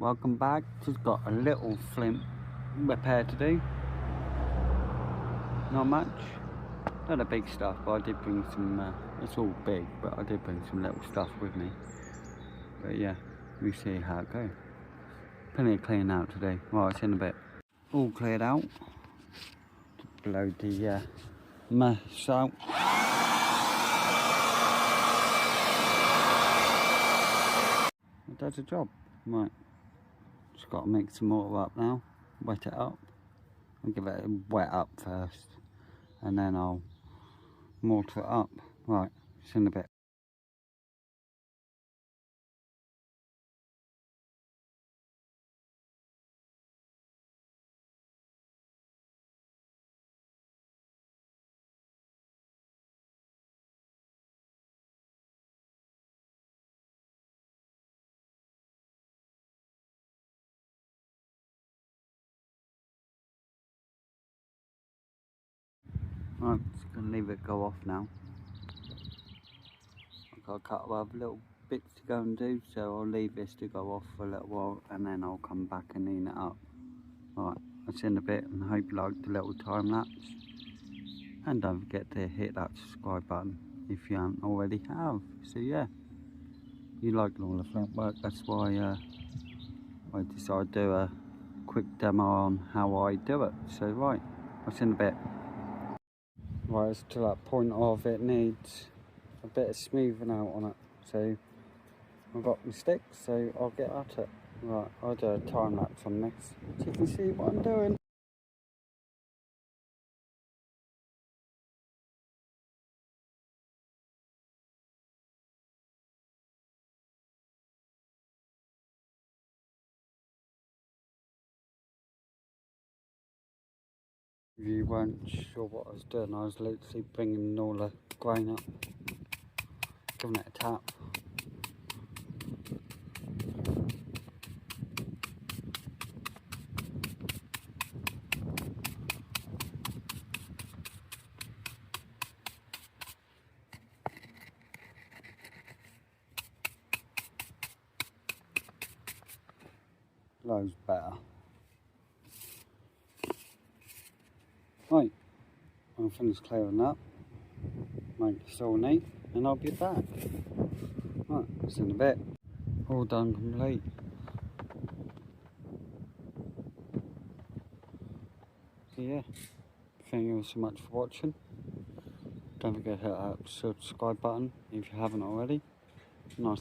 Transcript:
welcome back. Just got a little flint repair to do. Not much, not the big stuff, but I did bring some, it's all big, but I did bring some little stuff with me. But yeah, we see how it goes. Plenty of cleaning out today. Right, it's in a bit. All cleared out. Blow the mess out. It does the job. Right, just got to mix some water up now, wet it up. I'll give it a wet up first, and then I'll mortar it up. Right, it's in a bit. Right, just gonna leave it go off now. I've got a couple of little bits to go and do, so I'll leave this to go off for a little while, and then I'll come back and clean it up. Right, that's in a bit, and I hope you liked the little time lapse. And don't forget to hit that subscribe button if you haven't already have. So yeah, you like all the flint work, that's why I decided to do a quick demo on how I do it. So right, that's in a bit. Right, it's to that point of it needs a bit of smoothing out on it. So I've got my stick, so I'll get at it. Right, I'll do a time lapse on this so you can see what I'm doing. If you weren't sure what I was doing, I was literally bringing all the grain up, giving it a tap. Loads better. Right, I'll finish clearing up, make this all neat, and I'll be back. Right, it's in a bit. All done complete. So yeah, thank you all so much for watching. Don't forget to hit that subscribe button if you haven't already.